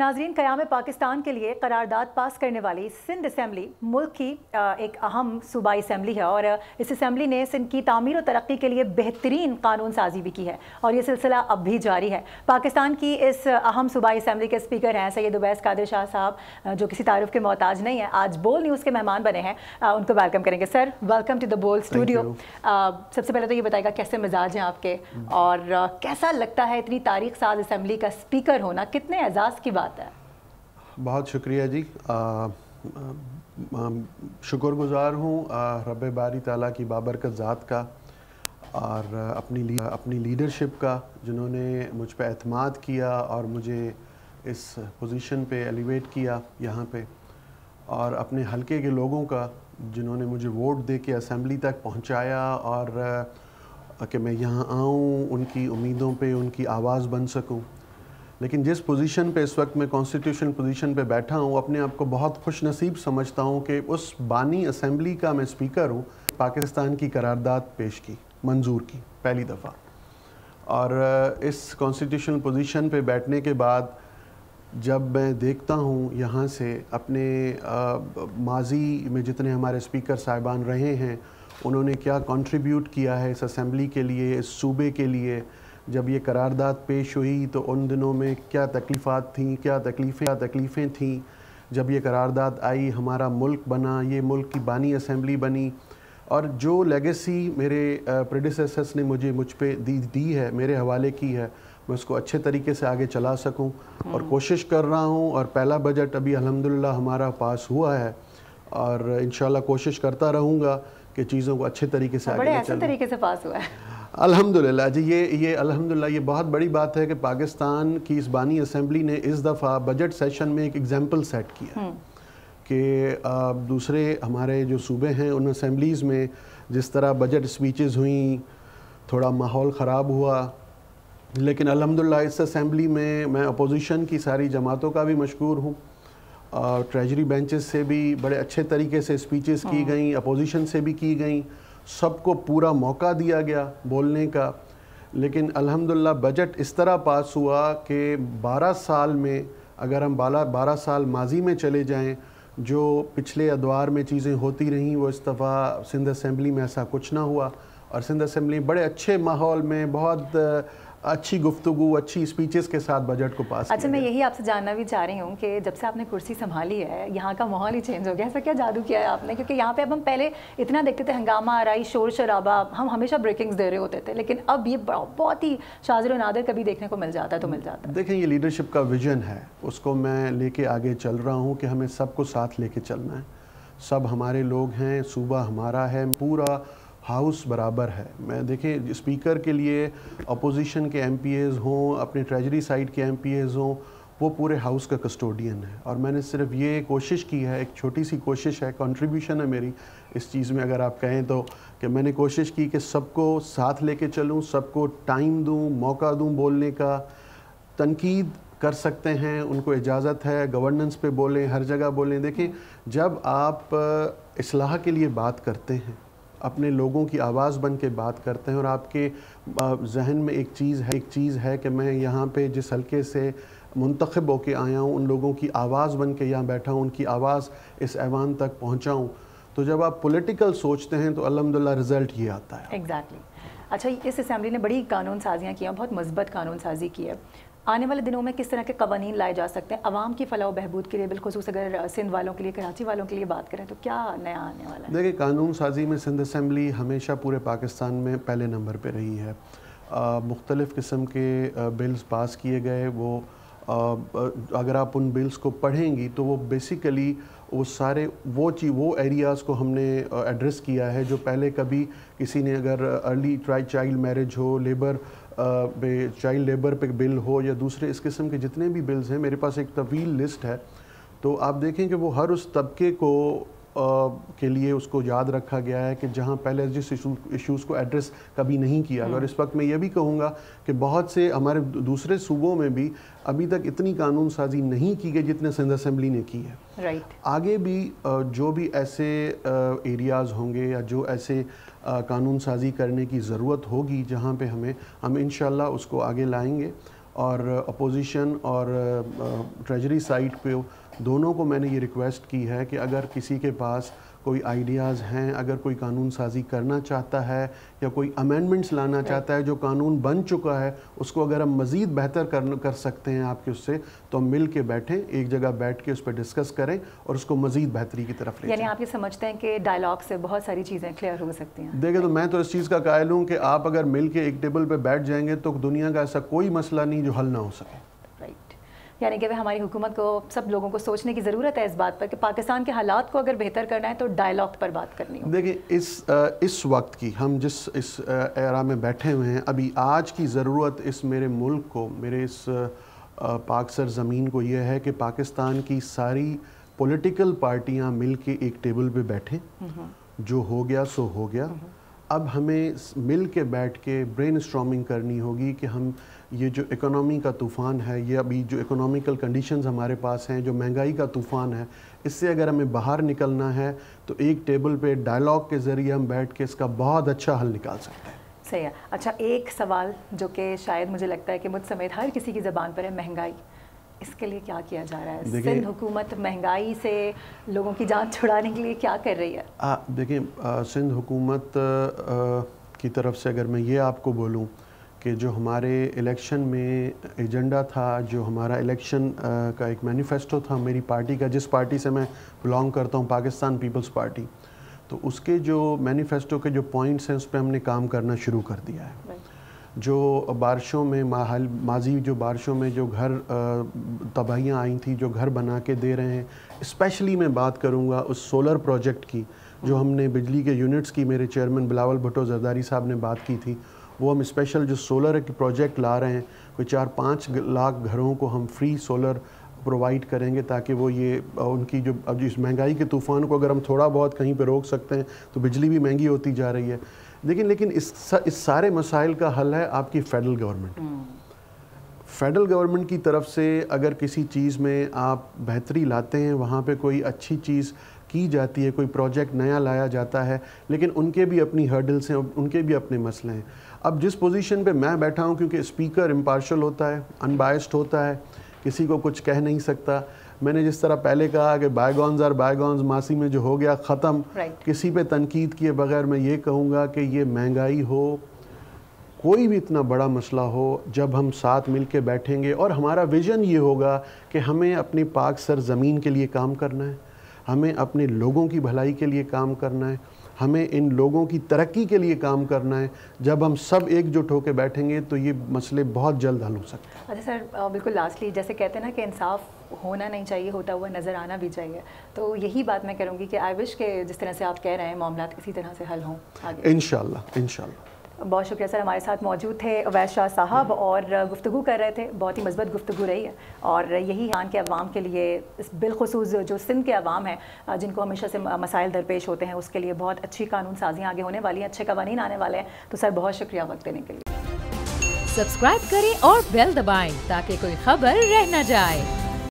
नाज़रीन, क़याम पाकिस्तान के लिए करारदाद पास करने वाली सिंध असम्बली मुल्क की एक अहम सूबाई असम्बली है और इस असम्बली ने सिंध की तामीर और तरक्की के लिए बेहतरीन कानून साजी भी की है और ये सिलसिला अब भी जारी है। पाकिस्तान की इस अहम सूबाई असम्बली के स्पीकर हैं सैयद उवैस कादिर शाह साहब, जो किसी तारुफ के मोहताज नहीं है, आज बोल न्यूज़ के मेहमान बने हैं। उनको वेलकम करेंगे। सर, वेलकम टू द बोल स्टूडियो। सबसे पहले तो ये बताएगा कैसे मिजाज हैं आपके और कैसा लगता है इतनी तारीख साज असम्बली का स्पीकर होना, कितने एजाज़ की बात है? बहुत शुक्रिया जी। शुक्रगुज़ार हूँ रब बारी ताला की बाबरकत ज़ात का और अपनी लीडरशिप का, जिन्होंने मुझ पे एतमाद किया और मुझे इस पोजीशन पे एलिवेट किया यहाँ पे, और अपने हलके के लोगों का, जिन्होंने मुझे वोट दे के असम्बली तक पहुँचाया और कि मैं यहाँ आऊँ, उनकी उम्मीदों पे उनकी आवाज़ बन सकूँ। लेकिन जिस पोजीशन पे इस वक्त मैं कॉन्स्टिट्यूशनल पोजीशन पे बैठा हूँ, अपने आप को बहुत खुश नसीब समझता हूँ कि उस बानी असम्बली का मैं स्पीकर हूँ। पाकिस्तान की करारदाद पेश की, मंजूर की पहली दफ़ा, और इस कॉन्स्टिट्यूशनल पोजीशन पे बैठने के बाद जब मैं देखता हूँ यहाँ से अपने माजी में जितने हमारे स्पीकर साहिबान रहे हैं, उन्होंने क्या कंट्रीब्यूट किया है इस असम्बली के लिए, इस सूबे के लिए। जब ये करारदाद पेश हुई तो उन दिनों में क्या तकलीफ़ात थीं, क्या तकलीफ़ें थीं। जब ये करारदाद आई, हमारा मुल्क बना, ये मुल्क की बानी असम्बली बनी, और जो लेगेसी मेरे प्रेडिसेसर्स ने मुझ पे दी है, मेरे हवाले की है, मैं उसको अच्छे तरीके से आगे चला सकूं और कोशिश कर रहा हूं। और पहला बजट अभी अल्हम्दुलिल्लाह हमारा पास हुआ है और इंशाल्लाह कोशिश करता रहूँगा कि चीज़ों को अच्छे तरीके से आगे अच्छे तरीके से पास हुआ है अल्हम्दुलिल्लाह जी। ये अल्हम्दुलिल्लाह ये बहुत बड़ी बात है कि पाकिस्तान की इस बानी असम्बली ने इस दफ़ा बजट सेशन में एक एग्जाम्पल सेट किया कि दूसरे हमारे जो सूबे हैं उन असम्बलीज़ में जिस तरह बजट स्पीचेस हुई, थोड़ा माहौल ख़राब हुआ, लेकिन अल्हम्दुलिल्लाह इस असम्बली में मैं अपोजिशन की सारी जमातों का भी मशकूर हूँ। ट्रेजरी बेंचेस से भी बड़े अच्छे तरीके से स्पीचेस की गई, अपोजिशन से भी की गई, सबको पूरा मौका दिया गया बोलने का। लेकिन अल्हम्दुलिल्लाह बजट इस तरह पास हुआ कि 12 साल में, अगर हम 12 साल माजी में चले जाएं, जो पिछले अदवार में चीज़ें होती रहीं, वो इस दफ़ा सिंध असम्बली में ऐसा कुछ ना हुआ। और सिंध असम्बली बड़े अच्छे माहौल में, बहुत अच्छी गुफ्तगू, अच्छी स्पीचेस के साथ बजट को पास अच्छा, मैं यही आपसे जानना भी चाह रही हूँ कि जब से आपने कुर्सी संभाली है, यहाँ का माहौल ही चेंज हो गया। ऐसा क्या जादू किया है आपने? क्योंकि यहाँ पे अब हम पहले इतना देखते थे, हंगामा आराई, शोर शराबा, हम हमेशा ब्रेकिंग्स दे रहे होते थे, लेकिन अब ये बहुत ही शाज़िर नादिर कभी देखने को मिल जाता है तो मिल जाता है। देखें, ये लीडरशिप का विजन है, उसको मैं लेके आगे चल रहा हूँ कि हमें सबको साथ लेके चलना है। सब हमारे लोग हैं, सूबा हमारा है, पूरा हाउस बराबर है। मैं देखें, स्पीकर के लिए अपोजिशन के MPAs हों, अपने ट्रेजरी साइड के MPAs हों, वो पूरे हाउस का कस्टोडियन है। और मैंने सिर्फ ये कोशिश की है, एक छोटी सी कोशिश है, कंट्रीब्यूशन है मेरी इस चीज़ में अगर आप कहें तो, कि मैंने कोशिश की कि सबको साथ लेके चलूँ, सबको टाइम दूँ, मौका दूँ बोलने का। तनकीद कर सकते हैं, उनको इजाज़त है, गवर्नेंस पे बोलें, हर जगह बोलें। देखें, जब आप इस्लाह के लिए बात करते हैं, अपने लोगों की आवाज़ बन के बात करते हैं, और आपके जहन में एक चीज़ है कि मैं यहाँ पे जिस हल्के से मुंतखब होके आया हूँ, उन लोगों की आवाज़ बन के यहाँ बैठा हूँ, उनकी आवाज़ इस ऐवान तक पहुँचाऊँ। तो जब आप पॉलिटिकल सोचते हैं तो अल्हम्दुलिल्लाह रिज़ल्ट ये आता है। एग्जैक्टली। अच्छा, इस असम्बली ने बड़ी कानून साजियाँ की हैं, बहुत मस्बत कानून साजी की है। आने वाले दिनों में किस तरह के कवानीन लाए जा सकते हैं आवाम की फ़लाह व बहबूद के लिए, बिलखुसूस अगर सिंध वालों के लिए, कराची वालों के लिए बात करें तो क्या नया आने वाला है? देखिए, कानून साजी में सिंध असम्बली हमेशा पूरे पाकिस्तान में पहले नंबर पे रही है। मुख्तलिफ़ किस्म के बिल्स पास किए गए, वो अगर आप उन बिल्स को पढ़ेंगी तो वो बेसिकली वो सारे वो एरियाज़ को हमने एड्रेस किया है जो पहले कभी किसी ने, अगर अर्ली चाइल्ड मैरिज हो, चाइल्ड लेबर पे बिल हो, या दूसरे इस किस्म के जितने भी बिल्स हैं, मेरे पास एक तवील लिस्ट है। तो आप देखें कि वो हर उस तबके को के लिए उसको याद रखा गया है कि जहाँ पहले जिस इश्यूज़ को एड्रेस कभी नहीं किया। और इस वक्त मैं ये भी कहूँगा कि बहुत से हमारे दूसरे सूबों में भी अभी तक इतनी कानून साजी नहीं की गई जितने सिंध असम्बली ने की है। राइट। आगे भी जो भी ऐसे एरियाज़ होंगे या जो ऐसे कानून साजी करने की ज़रूरत होगी जहाँ पे हम इंशाल्लाह उसको आगे लाएंगे اور اپوزیشن اور ٹریجری سائٹ پہ دونوں کو میں نے یہ ریکویسٹ کی ہے کہ اگر کسی کے پاس کوئی آئیڈیاز ہیں، اگر کوئی قانون سازی کرنا چاہتا ہے یا کوئی امینڈمنٹس لانا چاہتا ہے، جو قانون بن چکا ہے اس کو اگر ہم مزید بہتر کر سکتے ہیں آپ کے اس سے، تو ہم مل کے بیٹھیں، ایک جگہ بیٹھ کے اس پہ ڈسکس کریں اور اس کو مزید بہتری کی طرف لے جائیں۔ یعنی آپ یہ سمجھتے ہیں کہ ڈائلاگ سے بہت ساری چیزیں کلیئر ہو سکتی ہیں؟ دیکھیں، تو میں تو اس چیز کا قائل ہوں کہ آپ اگر مل کے ایک ٹیبل پہ بیٹھ جائیں گے تو دنیا کا ایسا کوئی مسئلہ نہیں جو حل نہ ہو سکے۔ یعنی کہ ہماری حکومت کو، سب لوگوں کو سوچنے کی ضرورت ہے اس بات پر کہ پاکستان کے حالات کو اگر بہتر کرنا ہے تو ڈائلاگ پر بات کرنی ہوگی۔ دیکھیں، اس وقت کی ہم جس اس ایرا میں بیٹھے ہوئے ہیں، ابھی آج کی ضرورت اس میرے ملک کو، میرے اس پاک سر زمین کو یہ ہے کہ پاکستان کی ساری پولیٹیکل پارٹیاں مل کے ایک ٹیبل پہ بیٹھیں، جو ہو گیا سو ہو گیا۔ اب ہمیں مل کے بیٹھ کے برین اسٹارمنگ کرنی ہوگی کہ ہم یہ جو اکنامی کا طوفان ہے، یہ ابھی جو اکنامیکل کنڈیشنز ہمارے پاس ہیں، جو مہنگائی کا طوفان ہے، اس سے اگر ہمیں باہر نکلنا ہے تو ایک ٹیبل پہ ڈائلاگ کے ذریعے ہم بیٹھ کے اس کا بہت اچھا حل نکال سکتے ہیں۔ صحیح ہے۔ اچھا، ایک سوال جو کہ شاید مجھے لگتا ہے کہ مجھ سمیت ہر کسی کی زبان پر ہے، مہنگائی، اس کے لیے کیا کیا جا رہا ہے؟ سندھ حکومت مہنگائی سے لوگوں کی جان چھڑانے کے لیے کیا کر رہی ہے؟ دیکھیں، سندھ حکومت کی طرف سے اگر میں یہ آپ کو بولوں کہ جو ہمارے الیکشن میں ایجنڈا تھا، جو ہمارا الیکشن کا ایک مینیفیسٹو تھا میری پارٹی کا، جس پارٹی سے میں بلانگ کرتا ہوں، پاکستان پیپلز پارٹی، تو اس کے جو مینیفیسٹو کے جو پوائنٹس ہیں اس پہ ہم نے کام کرنا شروع کر دیا ہے۔ جو بارشوں میں ماضی جو بارشوں میں جو گھر تباہیاں آئی تھیں، جو گھر بنا کے دے رہے ہیں، اسپیشلی میں بات کروں گا اس سولر پروجیکٹ کی جو ہم نے بجلی کے یونٹس کی، میرے چیئرمین بلاول بھٹو زرداری صاحب نے بات کی تھی، وہ ہم اسپیشل جو سولر کی پروجیکٹ لا رہے ہیں، کوئی 4-5 لاکھ گھروں کو ہم فری سولر پرووائڈ کریں گے، تاکہ وہ یہ ان کی جو اب اس مہنگائی کے طوفان کو اگر ہم تھوڑا بہت کہیں پہ روک سکتے ہیں تو بجلی بھی مہنگی ہوتی جا رہی ہے۔ لیکن اس سارے مسائل کا حل ہے آپ کی فیڈرل گورنمنٹ۔ فیڈرل گورنمنٹ کی طرف سے اگر کسی چیز میں آپ بہتری لاتے ہیں، وہاں پہ کوئی اچھی چیز کی جاتی ہے، کوئی پروجیکٹ نیا لایا جاتا ہے، لیکن ان کے بھی اپنی ہرڈلس ہیں، ان کے بھی اپنے مسئلے ہیں۔ اب جس پوزیشن پہ میں بیٹھا ہوں، کیونکہ اسپیکر امپارشل ہوتا ہے، ان بائسڈ ہوتا ہے، کسی کو کچھ کہہ نہیں سکتا، میں نے جس طرح پہلے کہا کہ بائی گونز آر بائی گونز، ماضی میں جو ہو گیا ختم، کسی پہ تنقید کیے بغیر میں یہ کہوں گا کہ یہ مہنگائی ہو، کوئی بھی اتنا بڑا مسئلہ ہو، جب ہم ساتھ مل کے بیٹھیں گے اور ہمارا ویژن یہ ہوگا کہ ہمیں اپنی پاک سر زمین کے لیے کام کرنا ہے، ہمیں اپنے لوگوں کی بھلائی کے لیے کام کرنا ہے، ہمیں ان لوگوں کی ترقی کے لیے کام کرنا ہے، جب ہم سب ایک جٹ ہو کے بیٹھیں گے تو یہ مسئلے بہت جلد حل ہو سکتے ہیں۔ اچھا سر، بالکل لاسٹلی جیسے کہتے ہیں نا کہ انصاف ہونا نہیں چاہیے، ہوتا ہوا نظر آنا بھی چاہیے، تو یہی بات میں کروں گی کہ آئی وش کہ جس طرح سے آپ کہہ رہے ہیں معاملات اسی طرح سے حل ہوں آگے انشاءاللہ۔ بہت شکریہ سر، ہمارے ساتھ موجود تھے اویس شاہ صاحب اور گفتگو کر رہے تھے، بہت ہی مثبت گفتگو رہی ہے، اور یہی یہاں کے عوام کے لیے، بالخصوص جو سندھ کے عوام ہیں جن کو ہمیشہ سے مسائل درپیش ہوتے ہیں، اس کے لیے بہت اچھی قانون سازیاں آگے ہونے والی ہیں، اچھے قوانین آنے والے ہیں۔ تو سر بہت شکریہ وقت دینے کے لیے۔ سبسکرائب کریں اور بیل دبائیں تاکہ کوئی خبر رہ نہ جائے۔